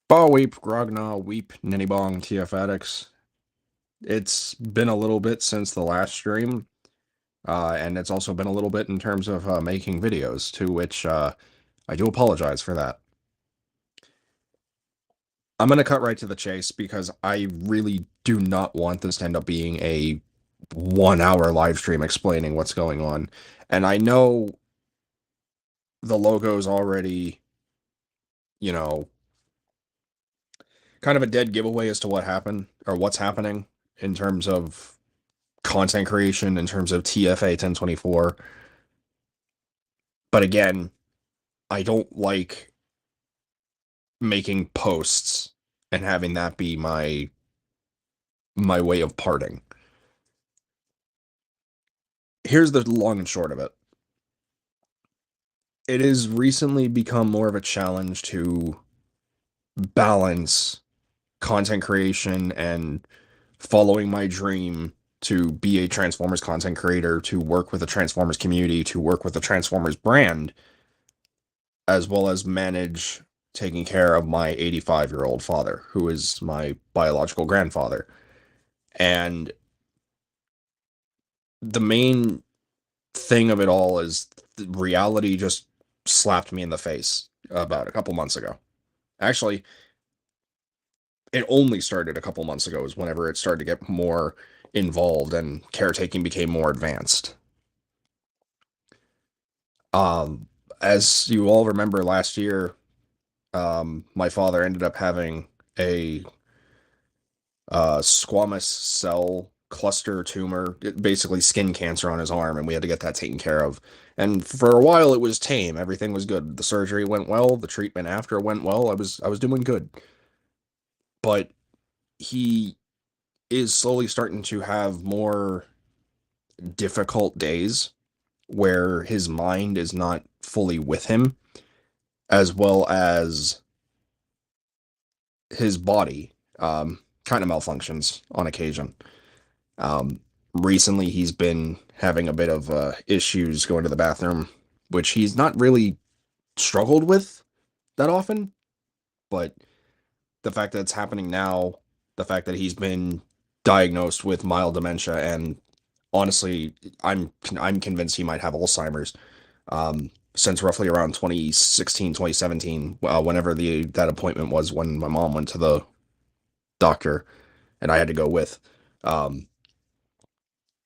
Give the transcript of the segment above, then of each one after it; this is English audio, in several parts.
Ba Weep, Grogna, Weep, Ninnybong, TF Addicts. It's been a little bit since the last stream, and it's also been a little bit in terms of making videos, to which I do apologize for that. I'm going to cut right to the chase because I really do not want this to end up being a 1 hour live stream explaining what's going on. And I know the logo's already, you know, kind of a dead giveaway as to what happened or what's happening in terms of content creation, in terms of TFA 1024. But again, I don't like making posts and having that be my way of parting. Here's the long and short of it. It has recently become more of a challenge to balance content creation and following my dream to be a Transformers content creator, to work with the Transformers community, to work with the Transformers brand, as well as manage taking care of my 85-year-old father, who is my biological grandfather. And the main thing of it all is reality just slapped me in the face about a couple months ago. Actually, it only started a couple months ago, is whenever it started to get more involved and caretaking became more advanced. Um, as you all remember last year, my father ended up having a squamous cell cluster tumor, basically skin cancer on his arm, and we had to get that taken care of. And for a while, it was tame. Everything was good. The surgery went well. The treatment after went well. I was doing good. But he is slowly starting to have more difficult days where his mind is not fully with him, as well as his body kind of malfunctions on occasion. Um, Recently, he's been having a bit of issues going to the bathroom, which he's not really struggled with that often. But the fact that it's happening now, the fact that he's been diagnosed with mild dementia, and honestly, I'm convinced he might have Alzheimer's. Since roughly around 2016, 2017, whenever that appointment was when my mom went to the doctor and I had to go with. Um,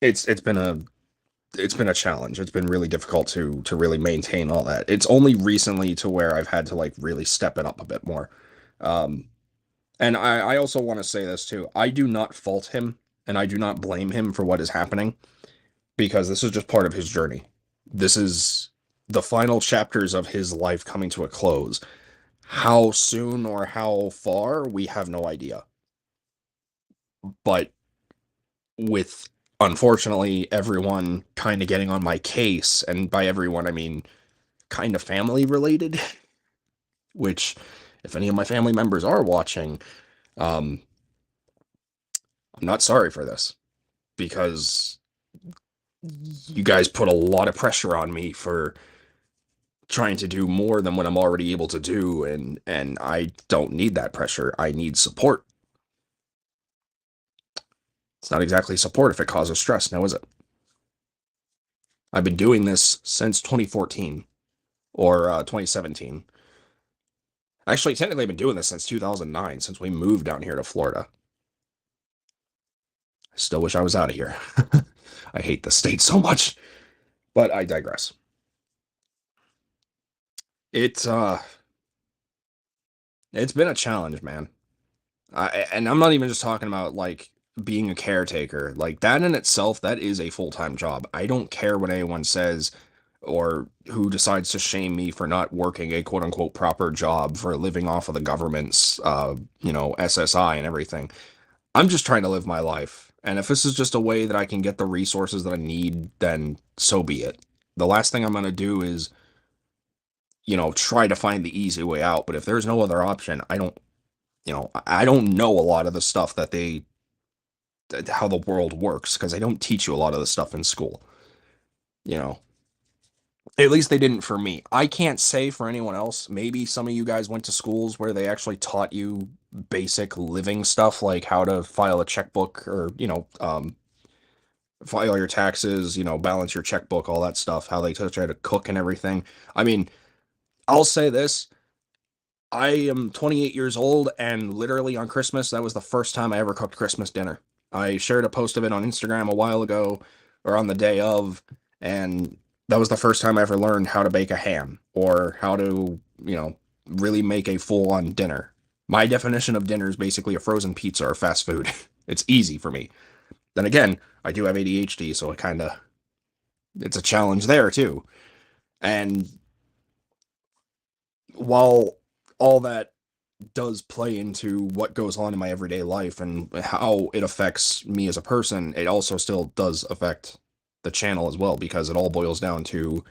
it's been a challenge. It's been really difficult to really maintain all that. It's only recently to where I've had to like really step it up a bit more. Um, and I also want to say this too. I do not fault him and I do not blame him for what is happening because this is just part of his journey. This is the final chapters of his life coming to a close. How soon or how far, we have no idea. But with unfortunately everyone kind of getting on my case, and by everyone I mean kind of family related, which if any of my family members are watching, um, I'm not sorry for this because you guys put a lot of pressure on me for trying to do more than what I'm already able to do, and I don't need that pressure. I need support. It's not exactly support if it causes stress, now is it? I've been doing this since 2014 or 2017. Actually, technically, I've been doing this since 2009, since we moved down here to Florida. I still wish I was out of here. I hate the state so much, but I digress. It's it's been a challenge, man. And I'm not even just talking about like being a caretaker. Like that in itself, that is a full-time job. I don't care what anyone says or who decides to shame me for not working a quote unquote proper job, for living off of the government's SSI and everything. I'm just trying to live my life. And if this is just a way that I can get the resources that I need, then so be it. The last thing I'm going to do is, try to find the easy way out. But if there's no other option, I don't know a lot of the stuff how the world works because they don't teach you a lot of the stuff in school, you know. At least they didn't for me. I can't say for anyone else. Maybe some of you guys went to schools where they actually taught you basic living stuff like how to file a checkbook or, file your taxes, balance your checkbook, all that stuff, how they teach you how to cook and everything. I mean, I'll say this. I am 28 years old, and literally on Christmas, that was the first time I ever cooked Christmas dinner. I shared a post of it on Instagram a while ago, or on the day of, and that was the first time I ever learned how to bake a ham or how to, really make a full on dinner. My definition of dinner is basically a frozen pizza or fast food. It's easy for me. Then again, I do have ADHD, so it's a challenge there too. And while all that does play into what goes on in my everyday life and how it affects me as a person, it also still does affect the channel as well, because it all boils down to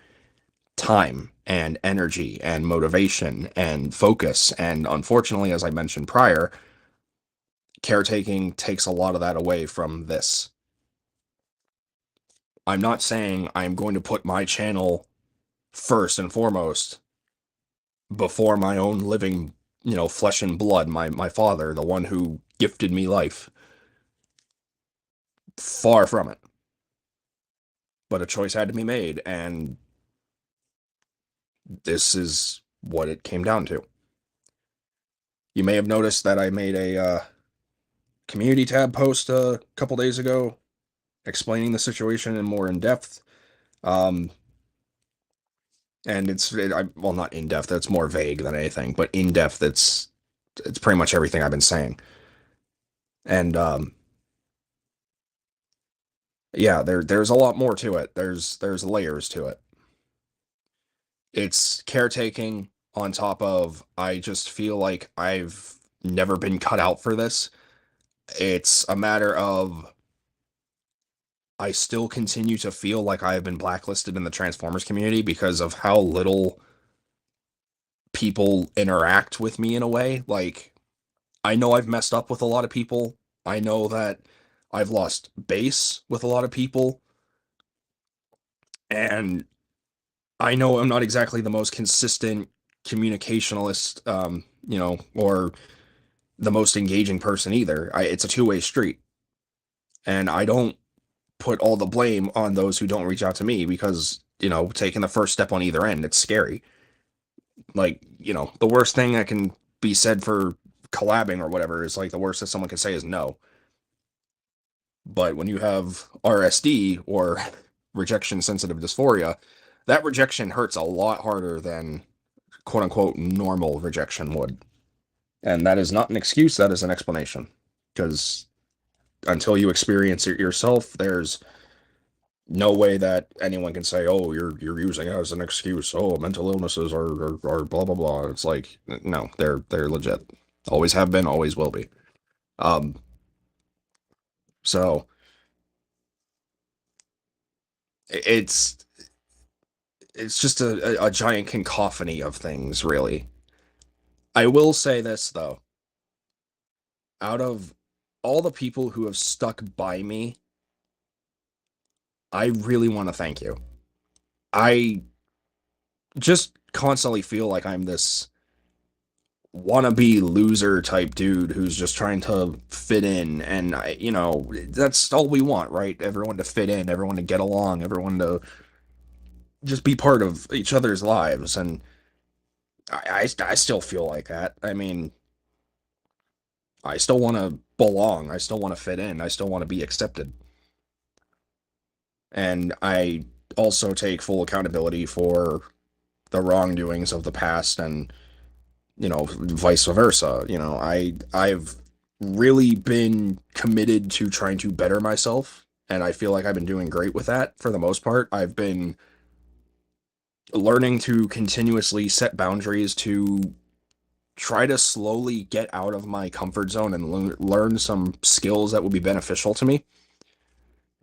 time and energy and motivation and focus. And unfortunately, as I mentioned prior, caretaking takes a lot of that away from this. I'm not saying I'm going to put my channel first and foremost before my own living, flesh and blood, my father, the one who gifted me life. Far from it. But a choice had to be made, and this is what it came down to. You may have noticed that I made a community tab post a couple days ago explaining the situation in more in depth. Um, and well, not in depth. That's more vague than anything, but in depth. It's pretty much everything I've been saying. And yeah, there's a lot more to it. There's layers to it. It's caretaking on top of, I just feel like I've never been cut out for this. It's a matter of, I still continue to feel like I have been blacklisted in the Transformers community because of how little people interact with me in a way. Like, I know I've messed up with a lot of people. I know that I've lost base with a lot of people. And I know I'm not exactly the most consistent communicationalist, or the most engaging person either. It's a two-way street. And I don't put all the blame on those who don't reach out to me because, taking the first step on either end, it's scary. Like, the worst thing that can be said for collabing or whatever is like the worst that someone can say is no. But when you have RSD or rejection sensitive dysphoria, that rejection hurts a lot harder than quote unquote normal rejection would. And that is not an excuse, that is an explanation. Because until you experience it yourself, there's no way that anyone can say, "Oh, you're using it as an excuse. Oh, mental illnesses are blah blah blah." It's like, no, they're legit. Always have been, always will be. Um, so it's it's just a giant cacophony of things, really. I will say this though, out of all the people who have stuck by me, I really want to thank you. I just constantly feel like I'm this wannabe loser type dude who's just trying to fit in, and that's all we want, right? Everyone to fit in, everyone to get along, everyone to just be part of each other's lives. And I still feel like that. I mean, I still want to belong, I still want to fit in, I still want to be accepted. And I also take full accountability for the wrongdoings of the past, and vice versa. I've really been committed to trying to better myself, and I feel like I've been doing great with that for the most part. I've been learning to continuously set boundaries to try to slowly get out of my comfort zone and learn some skills that will be beneficial to me,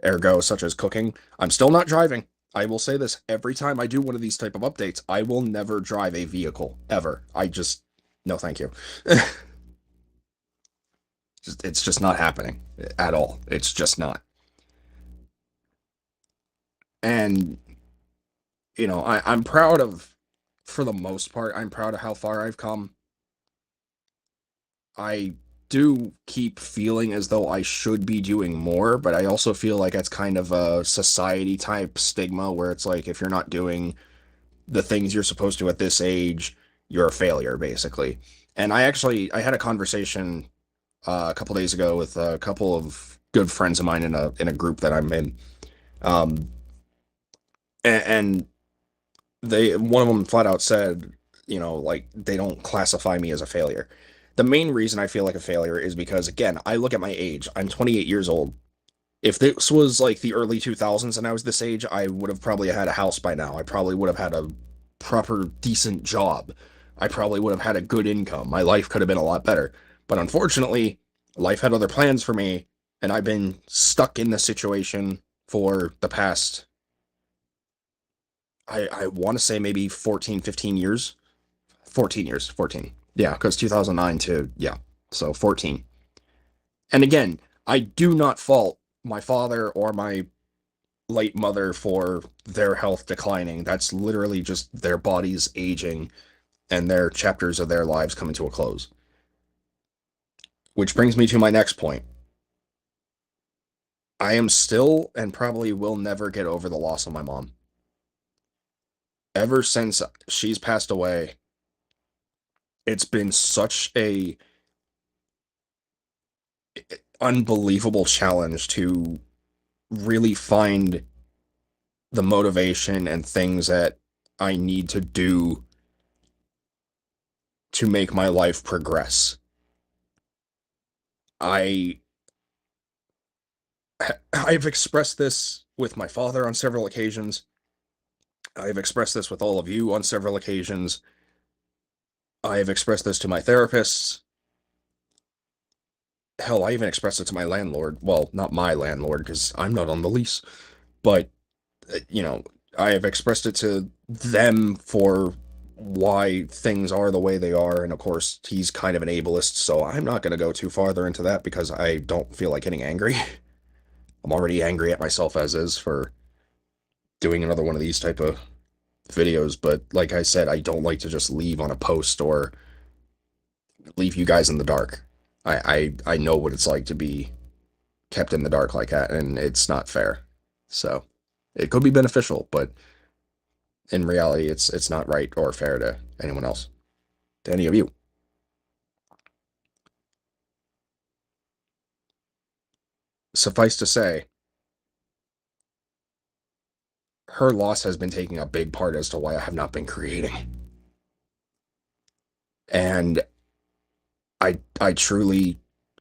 ergo such as cooking. I'm still not driving. I will say this, every time I do one of these type of updates, I will never drive a vehicle ever. No, thank you. It's just not happening at all. It's just not. And I'm proud of, for the most part, I'm proud of how far I've come. I do keep feeling as though I should be doing more, but I also feel like it's kind of a society type stigma where it's like if you're not doing the things you're supposed to at this age, you're a failure, basically. And I had a conversation a couple days ago with a couple of good friends of mine in a group that I'm in. Um, and they one of them flat out said, like they don't classify me as a failure. The main reason I feel like a failure is because again, I look at my age. I'm 28 years old. If this was like the early 2000s and I was this age, I would have probably had a house by now. I probably would have had a proper decent job. I probably would have had a good income. My life could have been a lot better. But unfortunately, life had other plans for me, and I've been stuck in this situation for the past, I want to say maybe 14, 15 years. 14 years, 14. Yeah, because 2009 to, yeah, so 14. And again, I do not fault my father or my late mother for their health declining. That's literally just their bodies aging and their chapters of their lives coming to a close. Which brings me to my next point. I am still and probably will never get over the loss of my mom. Ever since she's passed away, it's been such a unbelievable challenge to really find the motivation and things that I need to do to make my life progress. I I've expressed this with my father on several occasions. I've expressed this with all of you on several occasions. I have expressed this to my therapists. Hell, I even expressed it to my landlord. Well, not my landlord because I'm not on the lease, but you know, I have expressed it to them for why things are the way they are, and of course, he's kind of an ableist, so I'm not going to go too farther into that because I don't feel like getting angry. I'm already angry at myself as is for doing another one of these type of videos, but like I said, I don't like to just leave on a post or leave you guys in the dark. I know what it's like to be kept in the dark like that, and it's not fair. So it could be beneficial, but in reality, it's not right or fair to anyone else, to any of you. Suffice to say, her loss has been taking a big part as to why I have not been creating. And I truly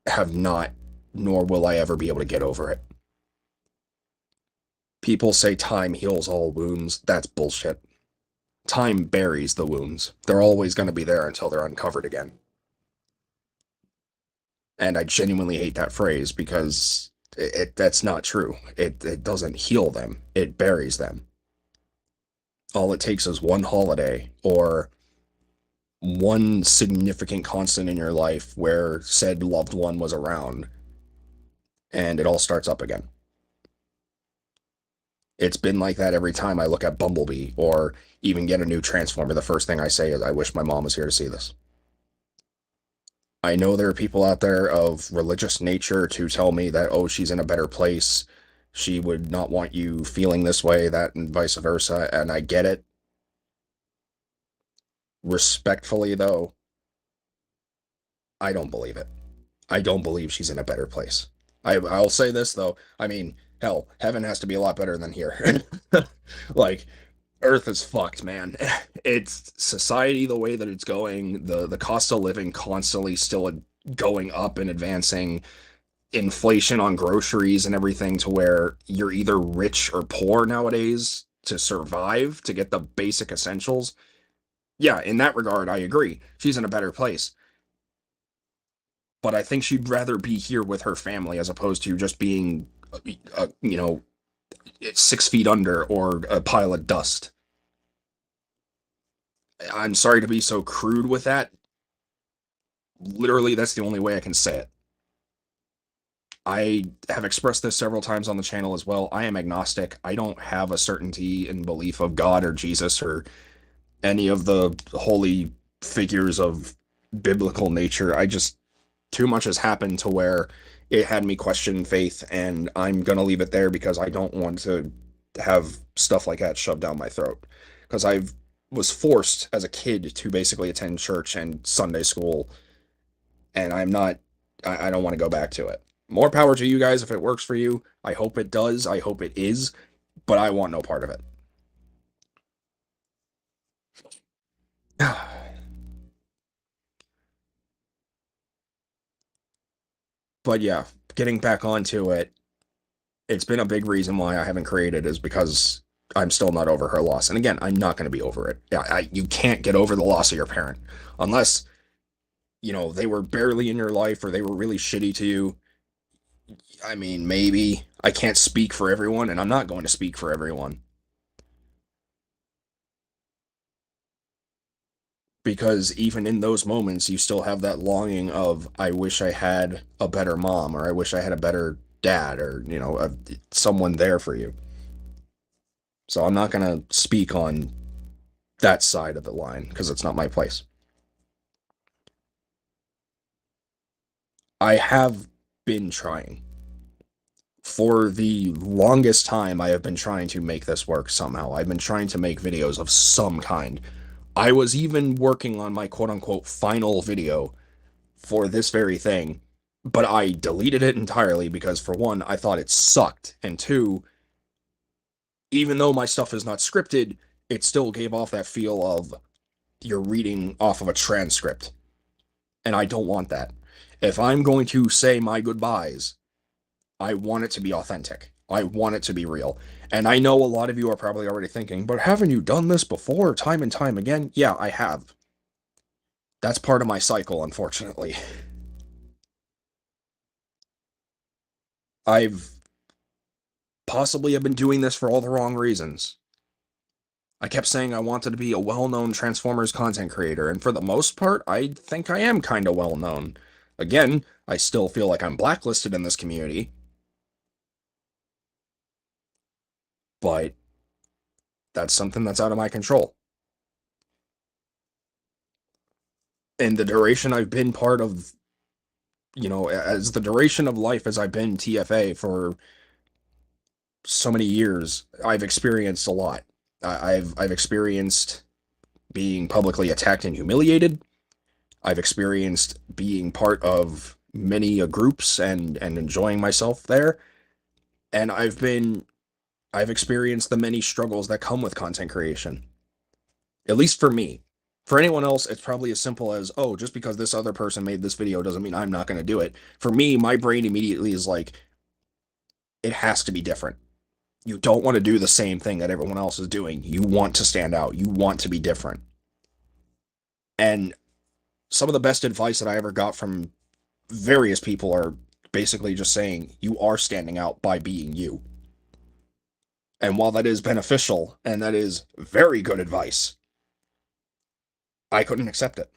have not, nor will I ever be able to get over it. People say time heals all wounds. That's bullshit. Time buries the wounds. They're always going to be there until they're uncovered again. And I genuinely hate that phrase because that's not true. It doesn't heal them. It buries them. All it takes is one holiday or one significant constant in your life where said loved one was around and it all starts up again. It's been like that every time I look at Bumblebee or even get a new Transformer. The first thing I say is, I wish my mom was here to see this. I know there are people out there of religious nature to tell me that, oh, she's in a better place. She would not want you feeling this way, that, and vice versa. And I get it. Respectfully, though, I don't believe it. I don't believe she's in a better place. I'll say this though. I mean, hell, heaven has to be a lot better than here. Like, Earth is fucked, man. It's society the way that it's going, the cost of living constantly still going up and advancing, inflation on groceries and everything to where you're either rich or poor nowadays to survive, to get the basic essentials. Yeah, in that regard, I agree. She's in a better place. But I think she'd rather be here with her family as opposed to just being, uh, you know, 6 feet under or a pile of dust. I'm sorry to be so crude with that. Literally, that's the only way I can say it. I have expressed this several times on the channel as well. I am agnostic. I don't have a certainty in belief of God or Jesus or any of the holy figures of biblical nature. I just, too much has happened to where it had me question faith, and I'm going to leave it there because I don't want to have stuff like that shoved down my throat. Because I was forced as a kid to basically attend church and Sunday school, and I don't want to go back to it. More power to you guys if it works for you. I hope it does. I hope it is, but I want no part of it. But yeah, getting back onto it, it's been a big reason why I haven't created is because I'm still not over her loss. And again, I'm not going to be over it. You can't get over the loss of your parent unless, they were barely in your life or they were really shitty to you. I mean, maybe I can't speak for everyone, and I'm not going to speak for everyone because even in those moments, you still have that longing of, I wish I had a better mom, or I wish I had a better dad, or, someone there for you. So I'm not going to speak on that side of the line because it's not my place. I have been trying. For the longest time, I have been trying to make this work somehow. I've been trying to make videos of some kind. I was even working on my quote-unquote final video for this very thing, but I deleted it entirely because, for one, I thought it sucked, and two, even though my stuff is not scripted, it still gave off that feel of you're reading off of a transcript, and I don't want that. If I'm going to say my goodbyes, I want it to be authentic. I want it to be real. And I know a lot of you are probably already thinking, but haven't you done this before, time and time again? Yeah, I have. That's part of my cycle, unfortunately. I've possibly have been doing this for all the wrong reasons. I kept saying I wanted to be a well-known Transformers content creator, and for the most part, I think I am kind of well-known. Again, I still feel like I'm blacklisted in this community, but that's something that's out of my control. And the duration I've been part of, as the duration of life as I've been TFA for so many years, I've experienced a lot. I've experienced being publicly attacked and humiliated. I've experienced being part of many groups and enjoying myself there. And I've experienced the many struggles that come with content creation. At least for me. For anyone else, it's probably as simple as, oh, just because this other person made this video doesn't mean I'm not going to do it. For me, my brain immediately is like, it has to be different. You don't want to do the same thing that everyone else is doing. You want to stand out. You want to be different. And some of the best advice that I ever got from various people are basically just saying, you are standing out by being you. And while that is beneficial, and that is very good advice, I couldn't accept it.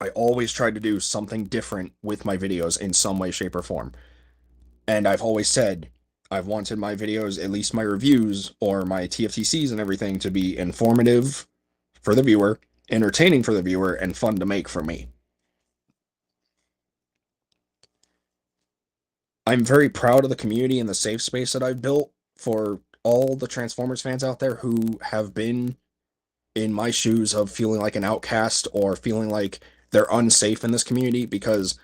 I always tried to do something different with my videos in some way, shape, or form. And I've always said, I've wanted my videos, at least my reviews or my TFTCs and everything, to be informative for the viewer, entertaining for the viewer, and fun to make for me. I'm very proud of the community and the safe space that I've built for all the Transformers fans out there who have been in my shoes of feeling like an outcast or feeling like they're unsafe in this community, because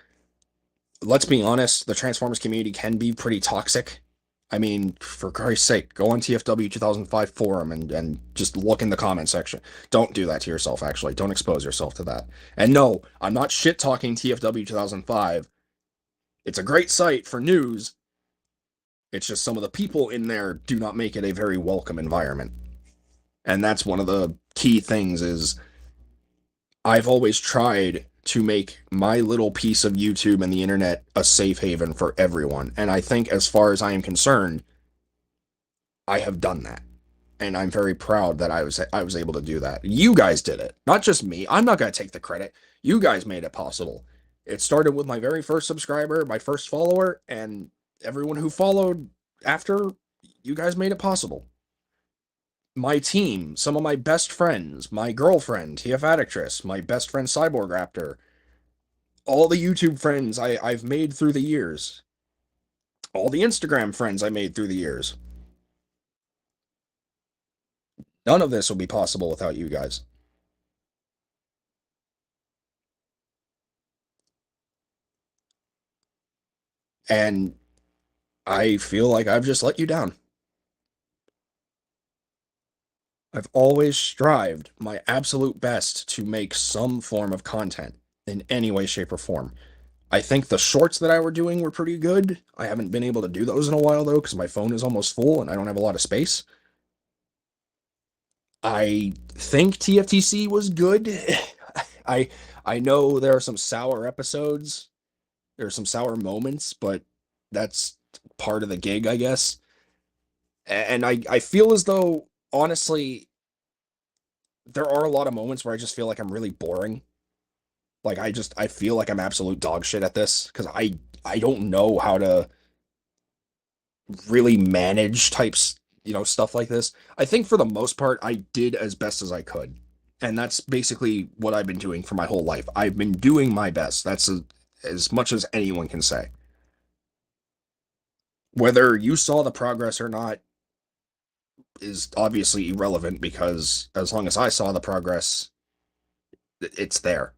let's be honest, the Transformers community can be pretty toxic. I mean, for Christ's sake, go on TFW 2005 forum and just look in the comment section. Don't do that to yourself, actually. Don't expose yourself to that. And no, I'm not shit-talking TFW 2005. It's a great site for news. It's just some of the people in there do not make it a very welcome environment. And that's one of the key things is I've always tried to make my little piece of YouTube and the internet a safe haven for everyone. And I think as far as I am concerned, I have done that. And I'm very proud that I was able to do that. You guys did it, not just me. I'm not going to take the credit. You guys made it possible. It started with my very first subscriber, my first follower, and everyone who followed after. You guys made it possible. My team, some of my best friends, my girlfriend, TF Addictress, my best friend Cyborg Raptor, all the YouTube friends I've made through the years, all the Instagram friends I made through the years. None of this would be possible without you guys. And I feel like I've just let you down. I've always strived my absolute best to make some form of content in any way, shape, or form. I think the shorts that I were doing were pretty good. I haven't been able to do those in a while though, because my phone is almost full and I don't have a lot of space. I think TFTC was good. I I know there are some sour episodes. There are some sour moments, but that's part of the gig, I guess. And I feel as though honestly there are a lot of moments where I just feel like I'm really boring. Like I feel like I'm absolute dog shit at this because I don't know how to really manage types, stuff like this. I think for the most part, I did as best as I could. And that's basically what I've been doing for my whole life. I've been doing my best. That's as much as anyone can say. Whether you saw the progress or not is obviously irrelevant because as long as I saw the progress, it's there.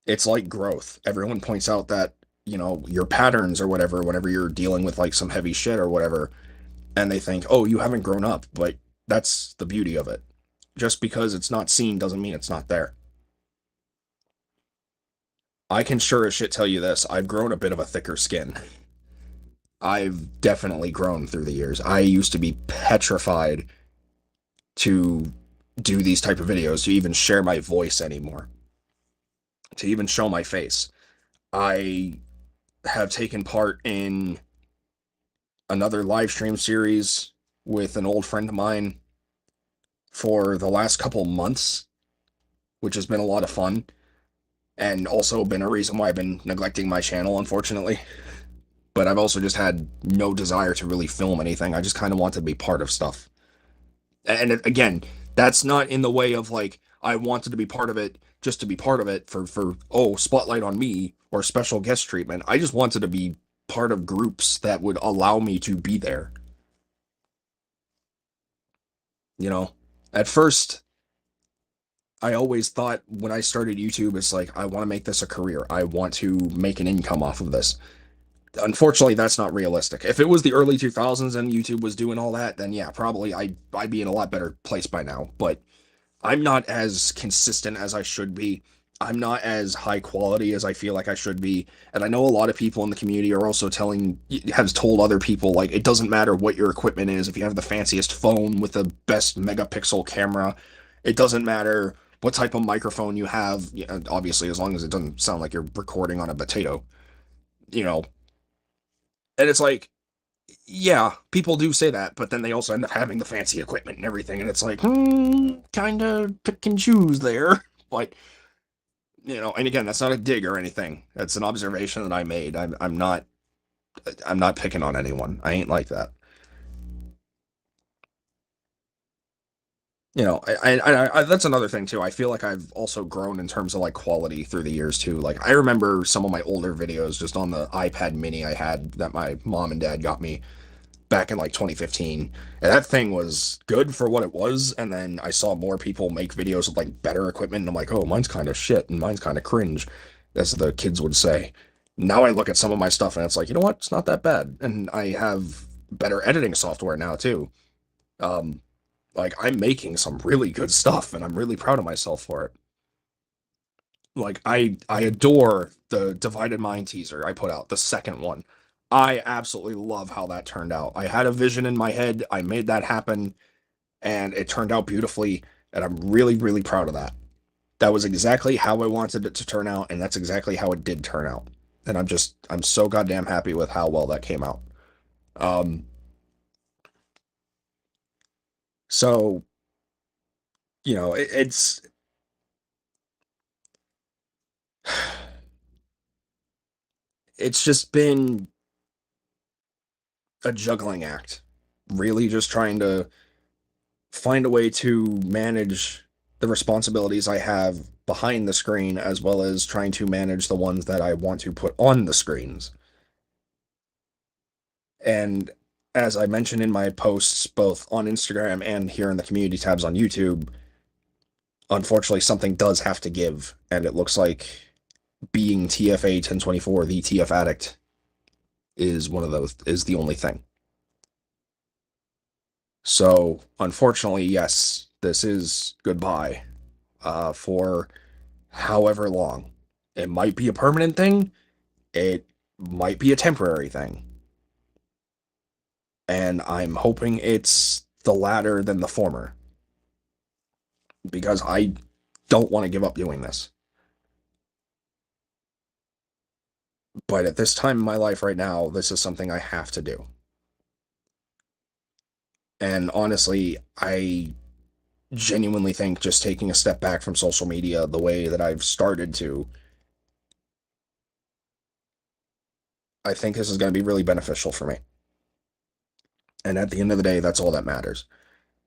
It's like growth. Everyone points out that, your patterns or whatever, whenever you're dealing with like some heavy shit or whatever, and they think, oh, you haven't grown up. But that's the beauty of it. Just because it's not seen doesn't mean it's not there. I can sure as shit tell you this. I've grown a bit of a thicker skin. I've definitely grown through the years. I used to be petrified to do these type of videos, to even share my voice anymore, to even show my face. I have taken part in another live stream series with an old friend of mine for the last couple months, which has been a lot of fun and also been a reason why I've been neglecting my channel, unfortunately. But I've also just had no desire to really film anything. I just kind of want to be part of stuff. And again, that's not in the way of like I wanted to be part of it just to be part of it for oh, spotlight on me or special guest treatment. I just wanted to be part of groups that would allow me to be there. You know, at first I always thought when I started YouTube, it's like I want to make this a career. I want to make an income off of this. Unfortunately, that's not realistic. If it was the early 2000s and YouTube was doing all that, then yeah, probably I'd be in a lot better place by now. But I'm not as consistent as I should be. I'm not as high quality as I feel like I should be. And I know a lot of people in the community are also have told other people, like, it doesn't matter what your equipment is. If you have the fanciest phone with the best megapixel camera, it doesn't matter what type of microphone you have. Obviously, as long as it doesn't sound like you're recording on a potato, you know. And it's like, yeah, people do say that, but then they also end up having the fancy equipment and everything. And it's like, kind of pick and choose there. But and again, that's not a dig or anything. That's an observation that I made. I'm not picking on anyone. I ain't like that. That's another thing too. I feel like I've also grown in terms of like quality through the years too. Like I remember some of my older videos just on the iPad mini I had that my mom and dad got me back in like 2015. And that thing was good for what it was. And then I saw more people make videos with like better equipment. And I'm like, oh, mine's kind of shit and mine's kind of cringe, as the kids would say. Now I look at some of my stuff and it's like, you know what? It's not that bad. And I have better editing software now too. Um, like I'm making some really good stuff and I'm really proud of myself for it. Like I adore the Divided Mind teaser I put out, the second one. I absolutely love how that turned out. I had a vision in my head, I made that happen, and it turned out beautifully, and I'm really, really proud of that. That was exactly how I wanted it to turn out, and that's exactly how it did turn out. And I'm so goddamn happy with how well that came out. Um, so it's it's just been a juggling act. Really just trying to find a way to manage the responsibilities I have behind the screen as well as trying to manage the ones that I want to put on the screens. And as I mentioned in my posts, both on Instagram and here in the community tabs on YouTube, unfortunately, something does have to give. And it looks like being TFA 1024, the TF addict, is one of those, is the only thing. So, unfortunately, yes, this is goodbye for however long. It might be a permanent thing, it might be a temporary thing. And I'm hoping it's the latter than the former. Because I don't want to give up doing this. But at this time in my life right now, this is something I have to do. And honestly, I genuinely think just taking a step back from social media the way that I've started to, I think this is going to be really beneficial for me. And at the end of the day, that's all that matters.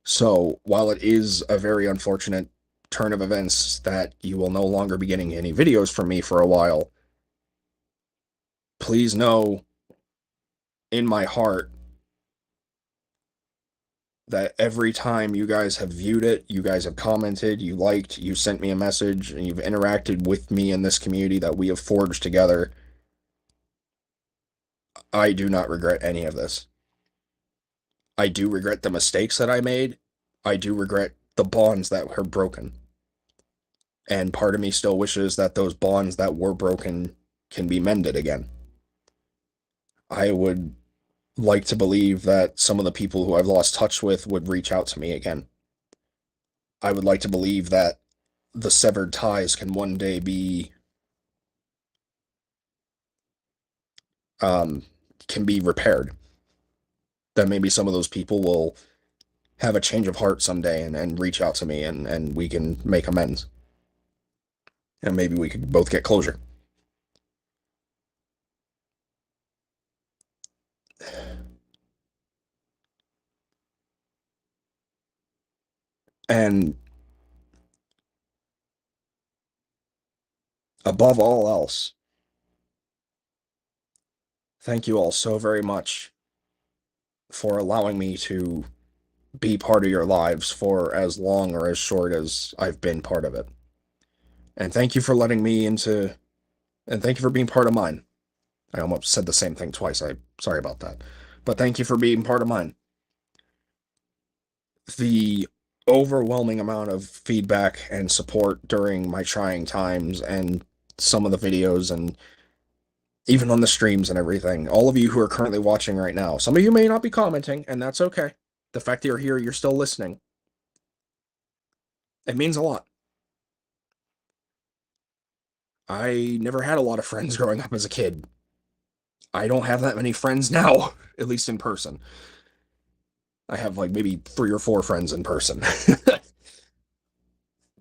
So while it is a very unfortunate turn of events that you will no longer be getting any videos from me for a while, please know in my heart that every time you guys have viewed it, you guys have commented, you liked, you sent me a message, and you've interacted with me in this community that we have forged together, I do not regret any of this. I do regret the mistakes that I made. I do regret the bonds that were broken. And part of me still wishes that those bonds that were broken can be mended again. I would like to believe that some of the people who I've lost touch with would reach out to me again. I would like to believe that the severed ties can one day be can be repaired. That maybe some of those people will have a change of heart someday and reach out to me and we can make amends. And maybe we could both get closure. And above all else, thank you all so very much for allowing me to be part of your lives for as long or as short as I've been part of it. And thank you for letting me into, and thank you for being part of mine. I almost said the same thing twice. I'm sorry about that. But thank you for being part of mine. The overwhelming amount of feedback and support during my trying times and some of the videos and even on the streams and everything. All of you who are currently watching right now, some of you may not be commenting, and that's okay. The fact that you're here, you're still listening. It means a lot. I never had a lot of friends growing up as a kid. I don't have that many friends now, at least in person. I have like maybe 3 or 4 friends in person.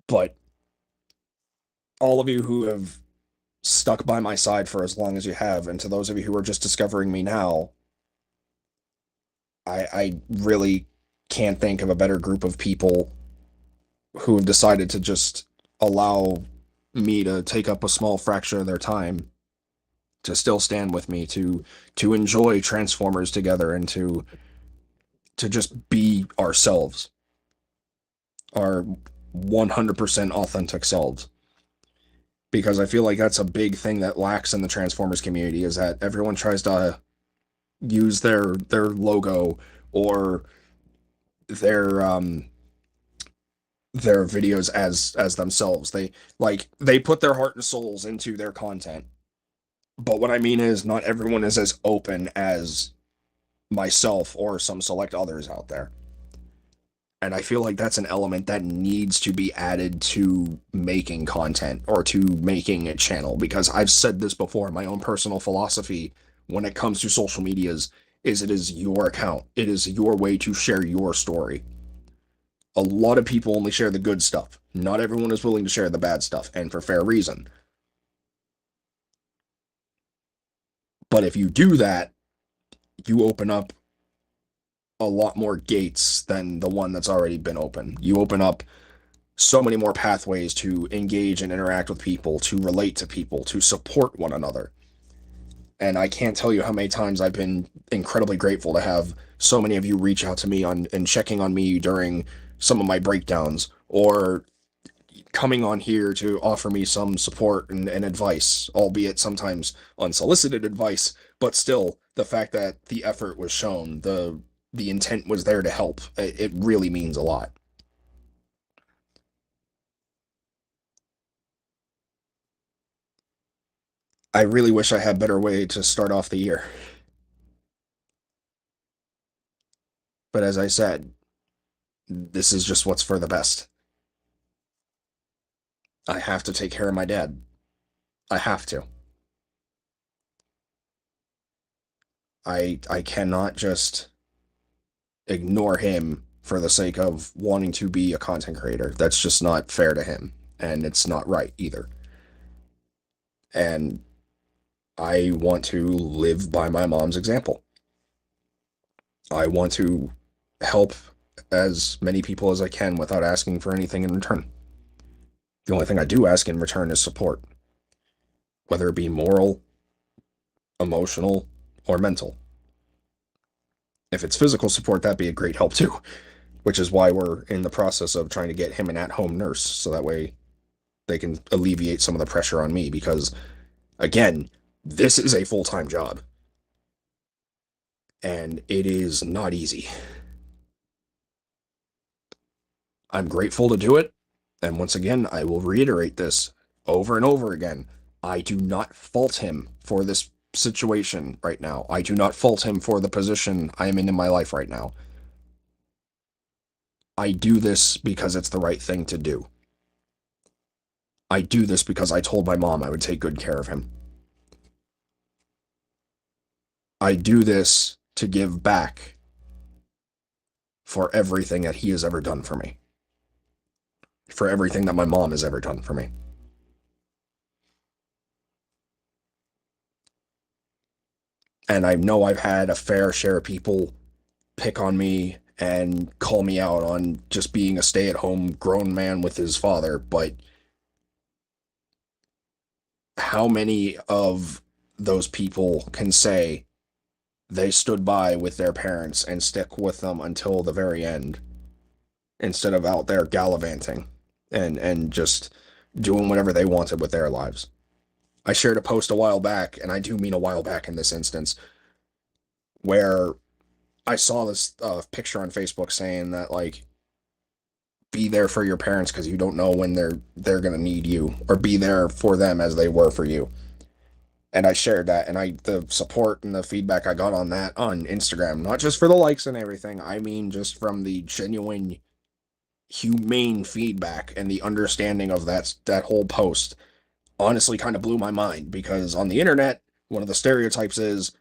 But all of you who have stuck by my side for as long as you have, and to those of you who are just discovering me now, I really can't think of a better group of people who have decided to just allow me to take up a small fraction of their time to still stand with me, to enjoy Transformers together, and to just be ourselves, our 100% authentic selves. Because I feel like that's a big thing that lacks in the Transformers community, is that everyone tries to use their logo or their videos as themselves. They put their heart and souls into their content. But what I mean is not everyone is as open as myself or some select others out there. And I feel like that's an element that needs to be added to making content or to making a channel, because I've said this before, my own personal philosophy when it comes to social medias is it is your account. It is your way to share your story. A lot of people only share the good stuff. Not everyone is willing to share the bad stuff, and for fair reason. But if you do that, you open up a lot more gates than the one that's already been open. You open up so many more pathways to engage and interact with people, to relate to people, to support one another. And I can't tell you how many times I've been incredibly grateful to have so many of you reach out to me on and checking on me during some of my breakdowns, or coming on here to offer me some support and advice, albeit sometimes unsolicited advice, but still the fact that the effort was shown, the intent was there to help. It really means a lot. I really wish I had a better way to start off the year. But as I said, this is just what's for the best. I have to take care of my dad. I have to. I cannot just ignore him for the sake of wanting to be a content creator. That's just not fair to him, and it's not right either. And I want to live by my mom's example. I want to help as many people as I can without asking for anything in return. The only thing I do ask in return is support, whether it be moral, emotional, or mental. If it's physical support, that'd be a great help too, which is why we're in the process of trying to get him an at-home nurse so that way they can alleviate some of the pressure on me, because again, this is a full-time job and it is not easy. I'm grateful to do it, and once again, I will reiterate this over and over again. I do not fault him for this situation right now. I do not fault him for the position I am in my life right now. I do this because it's the right thing to do. I do this because I told my mom I would take good care of him. I do this to give back for everything that he has ever done for me, for everything that my mom has ever done for me. And I know I've had a fair share of people pick on me and call me out on just being a stay-at-home grown man with his father, but how many of those people can say they stood by with their parents and stick with them until the very end, instead of out there gallivanting and just doing whatever they wanted with their lives? I shared a post a while back, and I do mean a while back in this instance, where I saw this picture on Facebook saying that, like, be there for your parents because you don't know when they're gonna need you, or be there for them as they were for you. And I shared that, and the support and the feedback I got on that on Instagram, not just for the likes and everything, I mean just from the genuine humane feedback and the understanding of that whole post, honestly kind of blew my mind, because on the internet, one of the stereotypes is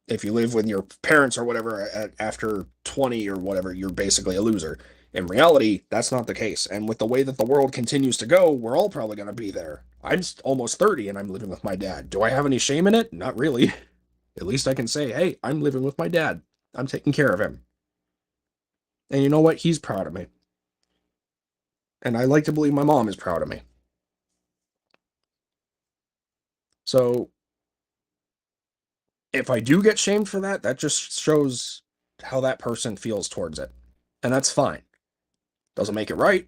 if you live with your parents or whatever after 20 or whatever, you're basically a loser. In reality, that's not the case. And with the way that the world continues to go, we're all probably going to be there. I'm almost 30 and I'm living with my dad. Do I have any shame in it? Not really. At least I can say, hey, I'm living with my dad. I'm taking care of him. And you know what? He's proud of me. And I like to believe my mom is proud of me. So if I do get shamed for that, that just shows how that person feels towards it. And that's fine. Doesn't make it right,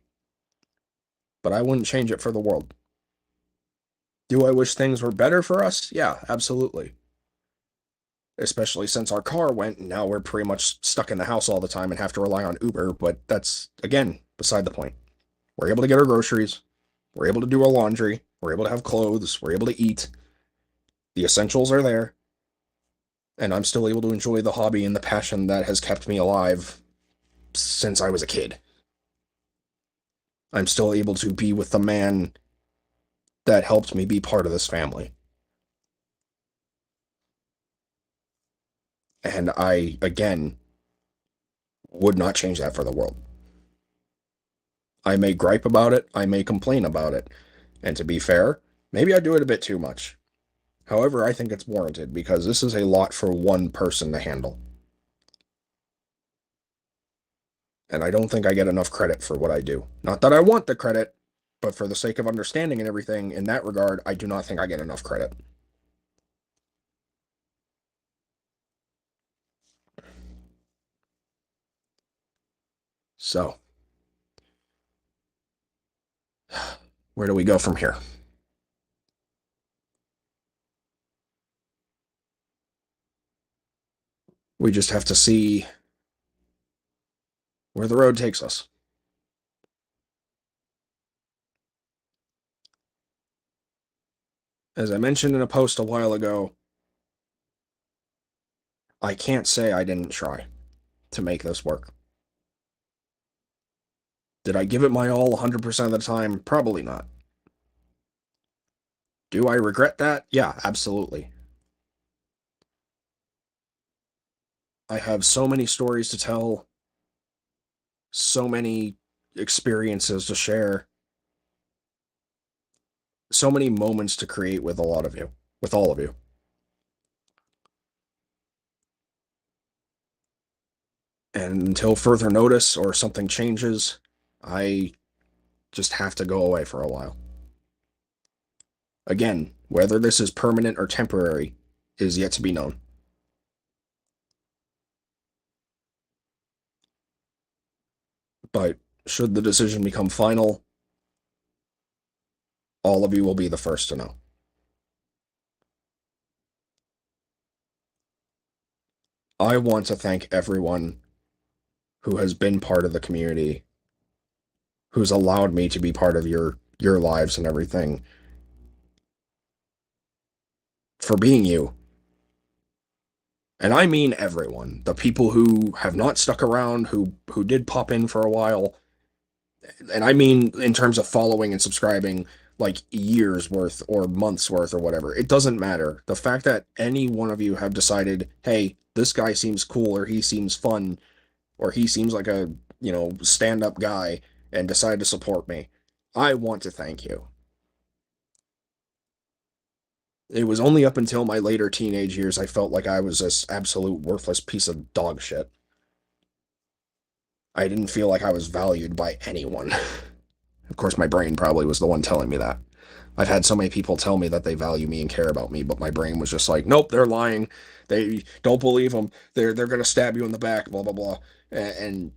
but I wouldn't change it for the world. Do I wish things were better for us? Yeah, absolutely. Especially since our car went and now we're pretty much stuck in the house all the time and have to rely on Uber, but that's, again, beside the point. We're able to get our groceries. We're able to do our laundry. We're able to have clothes. We're able to eat. The essentials are there. And I'm still able to enjoy the hobby and the passion that has kept me alive since I was a kid. I'm still able to be with the man that helped me be part of this family. And I, again, would not change that for the world. I may gripe about it. I may complain about it. And to be fair, maybe I do it a bit too much. However, I think it's warranted because this is a lot for one person to handle. And I don't think I get enough credit for what I do. Not that I want the credit, but for the sake of understanding and everything, in that regard, I do not think I get enough credit. So, where do we go from here? We just have to see where the road takes us. As I mentioned in a post a while ago, I can't say I didn't try to make this work. Did I give it my all 100% of the time? Probably not. Do I regret that? Yeah, absolutely. I have so many stories to tell, so many experiences to share, so many moments to create with a lot of you, with all of you. And until further notice or something changes, I just have to go away for a while. Again, whether this is permanent or temporary is yet to be known. But should the decision become final, all of you will be the first to know. I want to thank everyone who has been part of the community, who's allowed me to be part of your lives and everything, for being you. And I mean everyone. The people who have not stuck around, who did pop in for a while, and I mean in terms of following and subscribing, like years worth or months worth or whatever. It doesn't matter. The fact that any one of you have decided, hey, this guy seems cool, or he seems fun, or he seems like a, stand-up guy, and decide to support me, I want to thank you. It was only up until my later teenage years I felt like I was this absolute worthless piece of dog shit. I didn't feel like I was valued by anyone. Of course, my brain probably was the one telling me that. I've had so many people tell me that they value me and care about me, but my brain was just like, nope, they're lying. They don't believe them. They're gonna stab you in the back, blah blah blah. And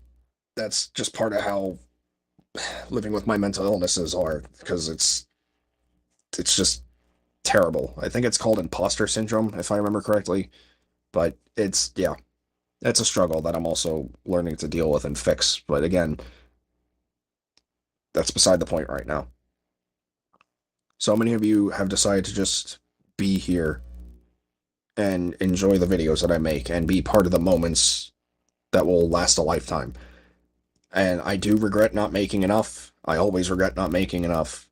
that's just part of how living with my mental illnesses are, because it's just terrible. I think it's called imposter syndrome, if I remember correctly. But it's, yeah, it's a struggle that I'm also learning to deal with and fix. But again, that's beside the point right now. So many of you have decided to just be here and enjoy the videos that I make and be part of the moments that will last a lifetime. And I do regret not making enough. I always regret not making enough.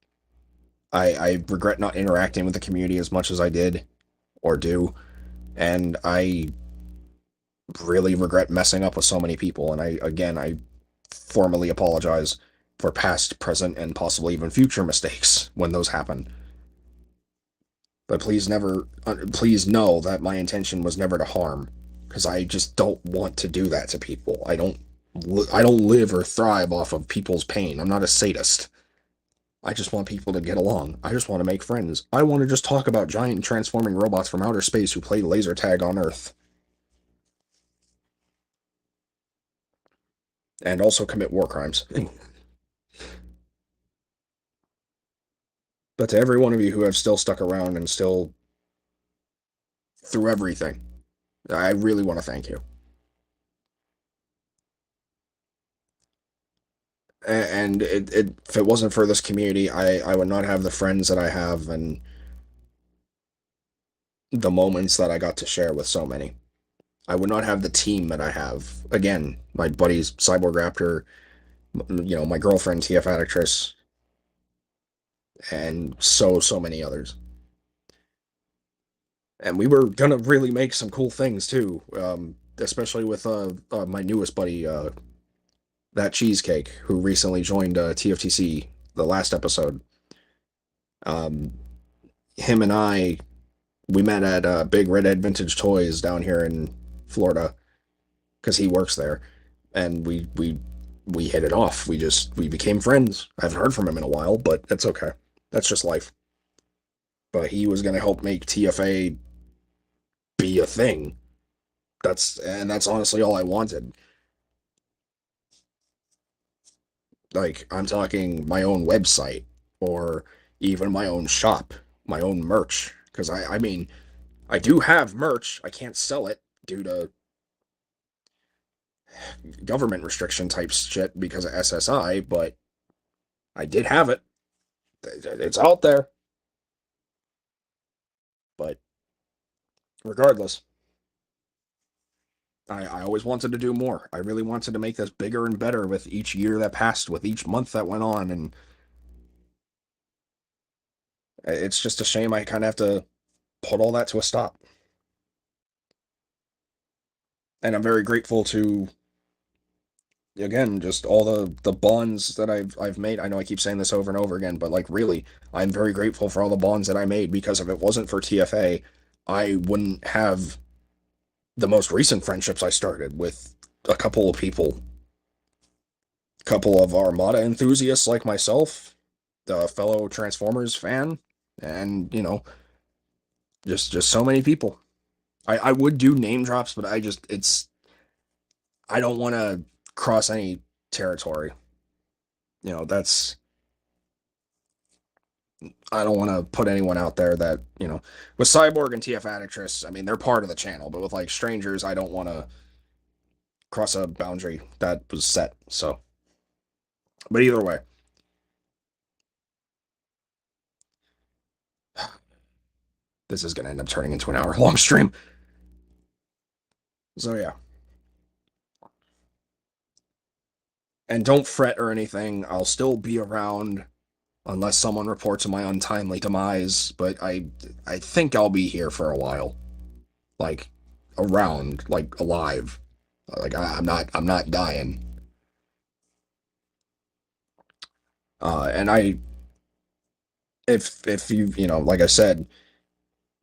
I regret not interacting with the community as much as I did or do. And I really regret messing up with so many people. And I formally apologize for past, present, and possibly even future mistakes when those happen. But please please know that my intention was never to harm, because I just don't want to do that to people. I don't live or thrive off of people's pain. I'm not a sadist. I just want people to get along. I just want to make friends. I want to just talk about giant transforming robots from outer space who play laser tag on Earth. And also commit war crimes. But to every one of you who have still stuck around and still through everything, I really want to thank you. And if it wasn't for this community, I would not have the friends that I have and the moments that I got to share with so many. I would not have the team that I have. Again, my buddies, Cyborg Raptor, my girlfriend, TF Adictress, and so many others. And we were gonna really make some cool things too, especially with my newest buddy, that cheesecake, who recently joined TFTC the last episode. Him and I We met at Big Redhead Vintage Toys down here in Florida because he works there, and we hit it off. We became friends. I haven't heard from him in a while, but that's okay. That's just life. But he was gonna help make TFA be a thing. That's honestly all I wanted. Like, I'm talking my own website or even my own shop, my own merch. Because I mean, I do have merch. I can't sell it due to government restriction type shit because of SSI, but I did have it. It's out there. But regardless, I always wanted to do more. I really wanted to make this bigger and better with each year that passed, with each month that went on. And it's just a shame I kind of have to put all that to a stop. And I'm very grateful to, again, just all the bonds that I've made. I know I keep saying this over and over again, but like really, I'm very grateful for all the bonds that I made, because if it wasn't for TFA, I wouldn't have the most recent friendships I started with a couple of people, a couple of Armada enthusiasts like myself, the fellow Transformers fan, and just so many people. I would do name drops, but I don't want to cross any territory. That's I don't want to put anyone out there that, with Cyborg and TF Additress, I mean, they're part of the channel, but with like strangers, I don't want to cross a boundary that was set. So, but either way, this is going to end up turning into an hour long stream. So, yeah. And don't fret or anything. I'll still be around unless someone reports my untimely demise, but I think I'll be here for a while. Like around, like alive. Like I'm not dying. And if like I said,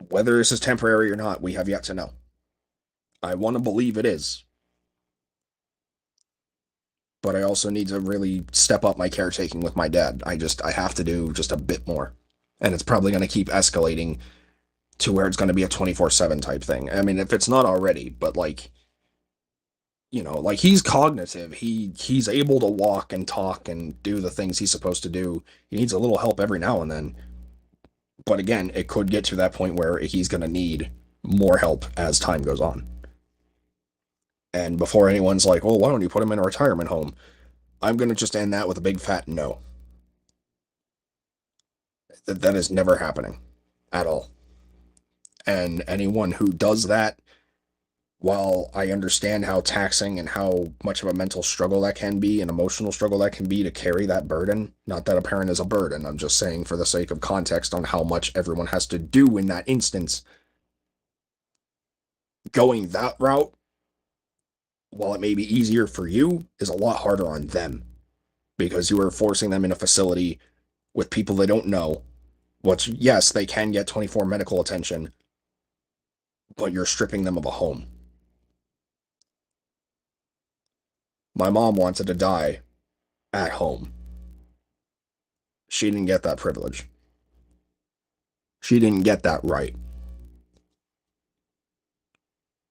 whether this is temporary or not, we have yet to know. I want to believe it is, but I also need to really step up my caretaking with my dad. I have to do just a bit more, and it's probably going to keep escalating to where it's going to be a 24/7 type thing. I mean, if it's not already, but like, like he's cognitive. He's able to walk and talk and do the things he's supposed to do. He needs a little help every now and then. But again, it could get to that point where he's going to need more help as time goes on. And before anyone's like, "Well, why don't you put him in a retirement home?" I'm going to just end that with a big fat no. That is never happening at all. And anyone who does that, while I understand how taxing and how much of a mental struggle that can be, an emotional struggle that can be to carry that burden, not that a parent is a burden, I'm just saying for the sake of context on how much everyone has to do in that instance, going that route, while it may be easier for you, is a lot harder on them, because you are forcing them in a facility with people they don't know, which, yes, they can get 24 medical attention, but you're stripping them of a home. My mom wanted to die at home. She didn't get that privilege. She didn't get that right.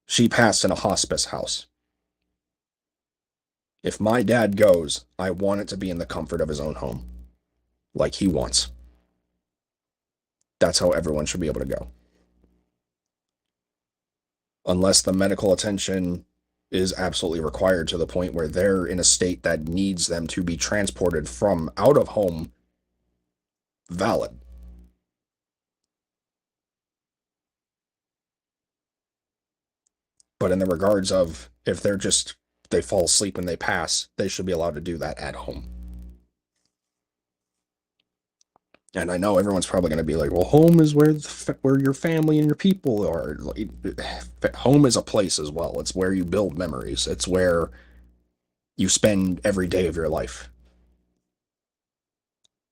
She passed in a hospice house. If my dad goes, I want it to be in the comfort of his own home, like he wants. That's how everyone should be able to go. Unless the medical attention is absolutely required to the point where they're in a state that needs them to be transported from out of home, valid. But in the regards of, if they fall asleep and they pass, they should be allowed to do that at home. And I know everyone's probably going to be like, "Well, home is where your family and your people are." Home is a place as well. It's where you build memories. It's where you spend every day of your life.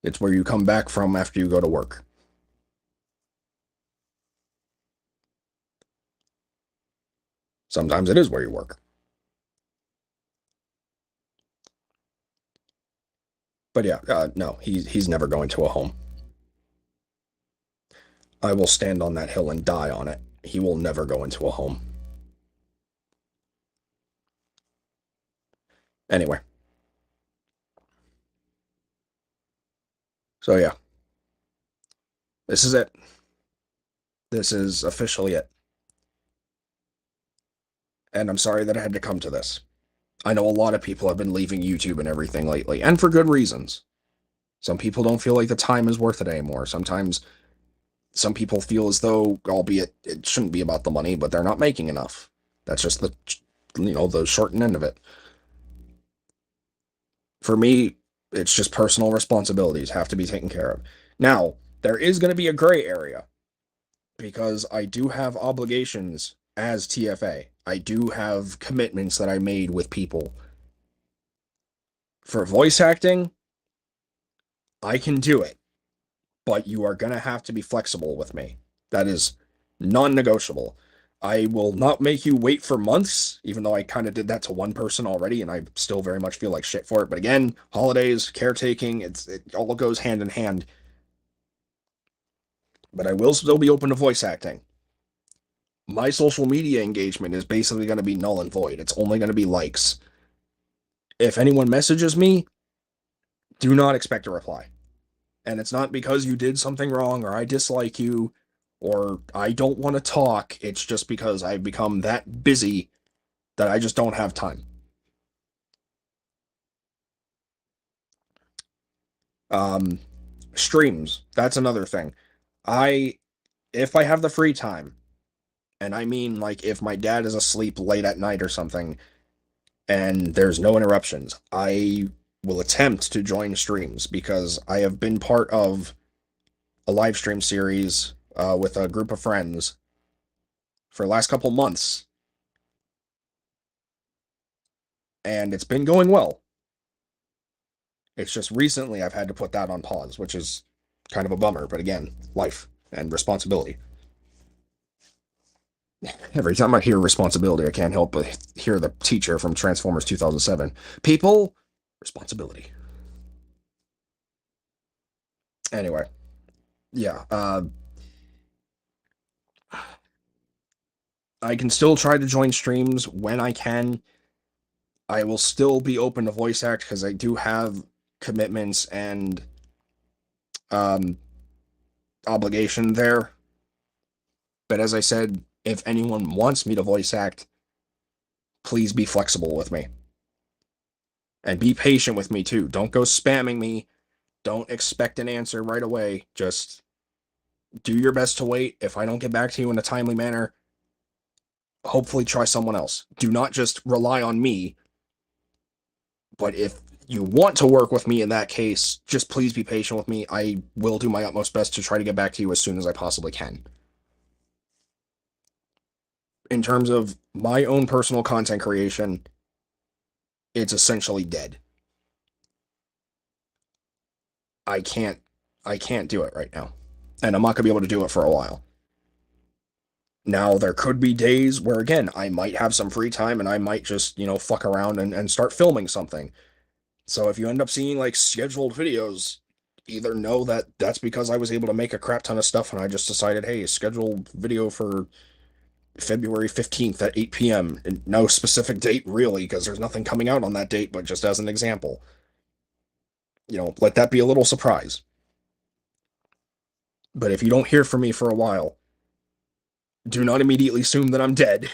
It's where you come back from after you go to work. Sometimes it is where you work. But yeah, no, he's never going to a home. I will stand on that hill and die on it. He will never go into a home. Anyway, so yeah, this is it. This is officially it. And I'm sorry that I had to come to this. I know a lot of people have been leaving YouTube and everything lately, and for good reasons. Some people don't feel like the time is worth it anymore. Sometimes some people feel as though, albeit it shouldn't be about the money, but they're not making enough. That's just the short end of it. For me, it's just personal responsibilities have to be taken care of. Now, there is going to be a gray area because I do have obligations as TFA. I do have commitments that I made with people. For voice acting, I can do it, but you are going to have to be flexible with me. That is non-negotiable. I will not make you wait for months, even though I kind of did that to one person already, and I still very much feel like shit for it. But again, holidays, caretaking, it all goes hand in hand. But I will still be open to voice acting. My social media engagement is basically going to be null and void. It's only going to be likes. If anyone messages me, do not expect a reply. And it's not because you did something wrong or I dislike you or I don't want to talk. It's just because I've become that busy that I just don't have time. Um, Streams, that's another thing. I, if I have the free time, and I mean like if my dad is asleep late at night or something, and there's no interruptions, I will attempt to join streams because I have been part of a live stream series with a group of friends for the last couple months, and it's been going well. It's just recently I've had to put that on pause, which is kind of a bummer, but again, life and responsibility. Every time I hear responsibility, I can't help but hear the teacher from Transformers 2007. People, responsibility. Anyway, yeah, I can still try to join streams when I can. I will still be open to voice act because I do have commitments and um, obligation there. But as I said, if anyone wants me to voice act, please be flexible with me. And be patient with me too. Don't go spamming me. Don't expect an answer right away. Just do your best to wait. If I don't get back to you in a timely manner, hopefully try someone else. Do not just rely on me. But if you want to work with me in that case, just please be patient with me. I will do my utmost best to try to get back to you as soon as I possibly can. In terms of my own personal content creation, it's essentially dead. I can't I can't do it right now. And I'm not gonna be able to do it for a while. Now there could be days where again I might have some free time and I might just, fuck around and start filming something. So if you end up seeing like scheduled videos, either know that that's because I was able to make a crap ton of stuff and I just decided, hey, schedule video for February 15th at 8 p.m. And no specific date really, because there's nothing coming out on that date, but just as an example. Let that be a little surprise. But if you don't hear from me for a while, do not immediately assume that I'm dead.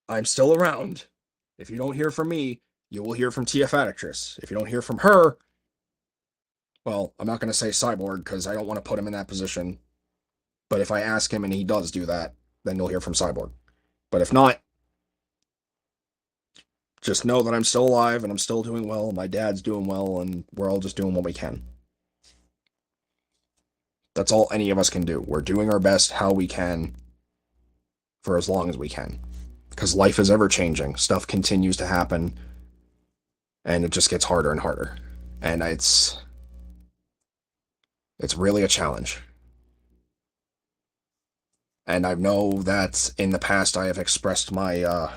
I'm still around. If you don't hear from me, you will hear from TF Actress. If you don't hear from her, well, I'm not going to say Cyborg because I don't want to put him in that position. But if I ask him and he does do that, then you'll hear from Cyborg. But if not, just know that I'm still alive and I'm still doing well. My dad's doing well, and we're all just doing what we can. That's all any of us can do. We're doing our best how we can for as long as we can. Because life is ever changing. Stuff continues to happen. And it just gets harder and harder. And it's really a challenge. And I know that in the past I have expressed my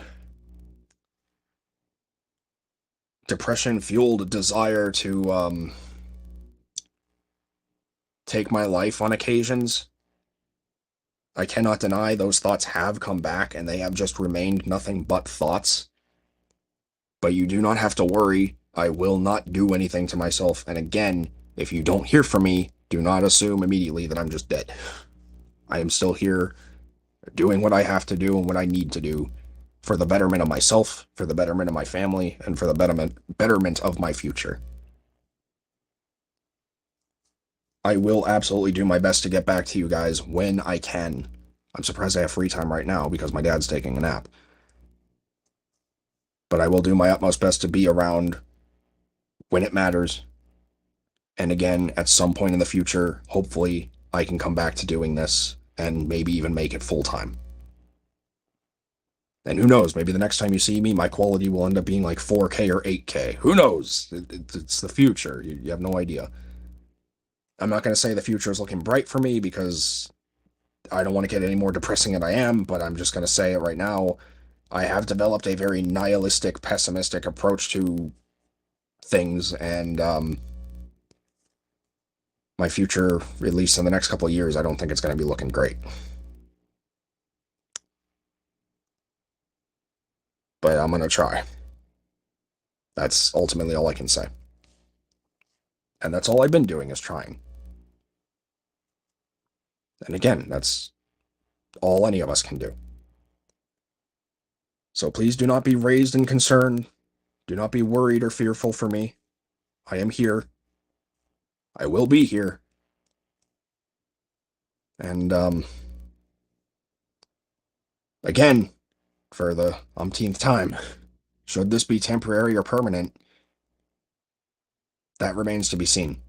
depression-fueled desire to take my life on occasions. I cannot deny those thoughts have come back, and they have just remained nothing but thoughts. But you do not have to worry. I will not do anything to myself. And again, if you don't hear from me, do not assume immediately that I'm just dead. I am still here doing what I have to do and what I need to do for the betterment of myself, for the betterment of my family, and for the betterment of my future. I will absolutely do my best to get back to you guys when I can. I'm surprised I have free time right now because my dad's taking a nap. But I will do my utmost best to be around when it matters. And again, at some point in the future, hopefully, I can come back to doing this and maybe even make it full time. And who knows, maybe the next time you see me, my quality will end up being like 4K or 8K. Who knows? It's the future. You have no idea. I'm not going to say the future is looking bright for me because I don't want to get any more depressing than I am, but I'm just going to say it right now. I have developed a very nihilistic, pessimistic approach to things, and my future, at least in the next couple of years, I don't think it's going to be looking great. But I'm going to try. That's ultimately all I can say. And that's all I've been doing is trying. And again, that's all any of us can do. So please do not be raised in concern. Do not be worried or fearful for me. I am here. I will be here. And, again, for the umpteenth time, should this be temporary or permanent, that remains to be seen.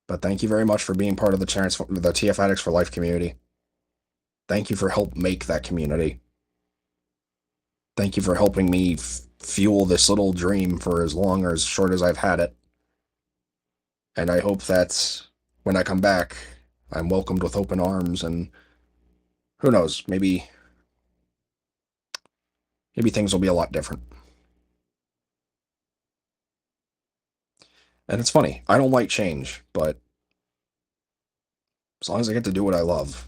But thank you very much for being part of the TF Addicts for Life community. Thank you for helping make that community. Thank you for helping me fuel this little dream for as long or as short as I've had it. And I hope that when I come back, I'm welcomed with open arms, and who knows, maybe things will be a lot different. And it's funny, I don't like change, but as long as I get to do what I love,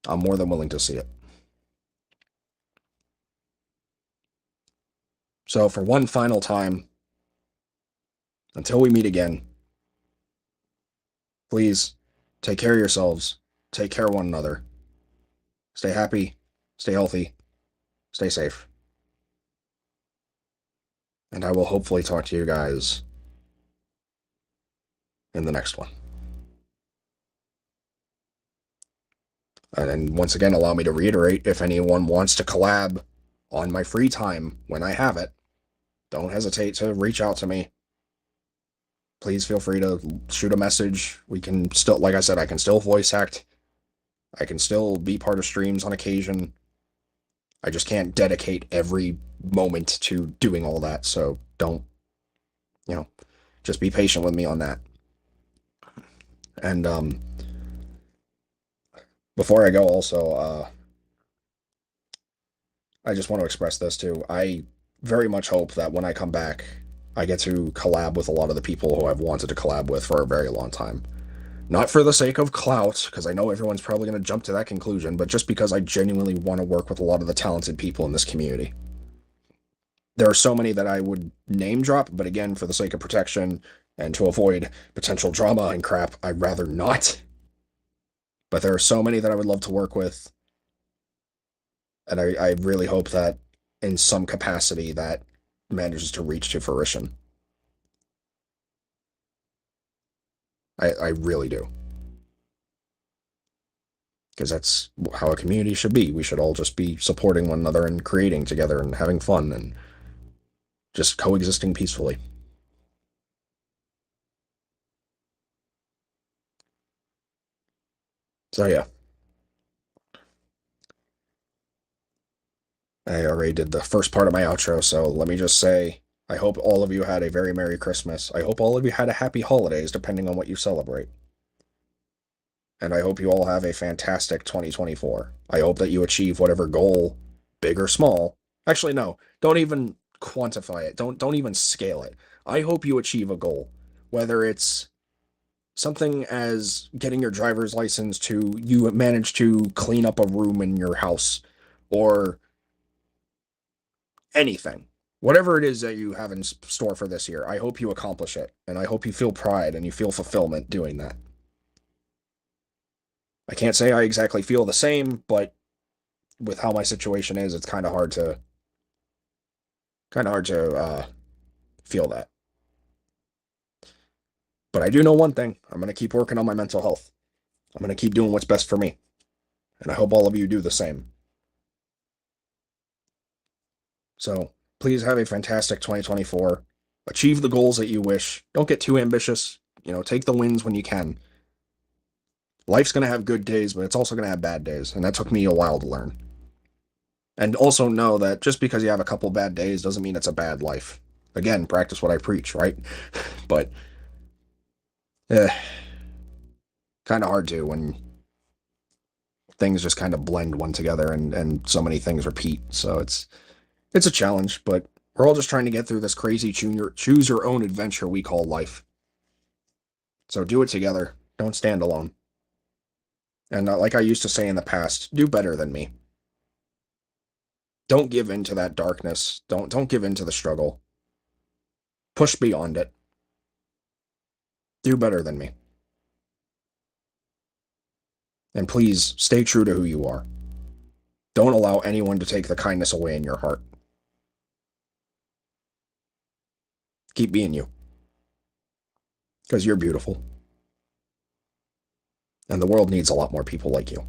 I'm more than willing to see it. So for one final time, until we meet again, please take care of yourselves, take care of one another, stay happy, stay healthy, stay safe. And I will hopefully talk to you guys in the next one. And once again, allow me to reiterate, if anyone wants to collab on my free time when I have it, don't hesitate to reach out to me. Please feel free to shoot a message. We can still, like I said, I can still voice act. I can still be part of streams on occasion. I just can't dedicate every moment to doing all that. So don't, just be patient with me on that. And before I go, also, I just want to express this too. I very much hope that when I come back, I get to collab with a lot of the people who I've wanted to collab with for a very long time. Not for the sake of clout, because I know everyone's probably going to jump to that conclusion, but just because I genuinely want to work with a lot of the talented people in this community. There are so many that I would name drop, but again, for the sake of protection and to avoid potential drama and crap, I'd rather not. But there are so many that I would love to work with, and I really hope that in some capacity that manages to reach to fruition. I really do. Because that's how a community should be. We should all just be supporting one another and creating together and having fun and just coexisting peacefully. So yeah. I already did the first part of my outro, so let me just say I hope all of you had a very Merry Christmas. I hope all of you had a happy holidays, depending on what you celebrate. And I hope you all have a fantastic 2024. I hope that you achieve whatever goal, big or small. Actually, no, don't even quantify it. Don't even scale it. I hope you achieve a goal, whether it's something as getting your driver's license to you manage to clean up a room in your house or anything. Whatever it is that you have in store for this year, I hope you accomplish it. And I hope you feel pride and you feel fulfillment doing that. I can't say I exactly feel the same, but with how my situation is, it's kind of hard to feel that. But I do know one thing: I'm gonna keep working on my mental health. I'm gonna keep doing what's best for me, and I hope all of you do the same. So please have a fantastic 2024. Achieve the goals that you wish. Don't get too ambitious. Take the wins when you can. Life's gonna have good days, but it's also gonna have bad days, and that took me a while to learn. And also know that just because you have a couple bad days doesn't mean it's a bad life. Again, practice what I preach, right? But eh, kind of hard to when things just kind of blend one together and so many things repeat. So it's a challenge, but we're all just trying to get through this crazy choose your own adventure we call life. So do it together. Don't stand alone. And like I used to say in the past, do better than me. Don't give in to that darkness. Don't give in to the struggle. Push beyond it. Do better than me. And please stay true to who you are. Don't allow anyone to take the kindness away in your heart. Keep being you. Because you're beautiful. And the world needs a lot more people like you.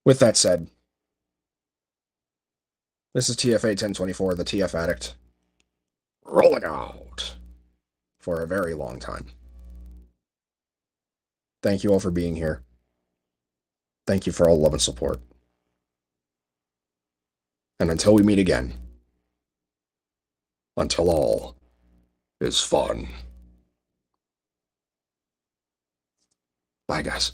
With that said, this is TFA 1024, the TF Addict, rolling out for a very long time. Thank you all for being here. Thank you for all love and support. And until we meet again, until all is fun. Bye, guys.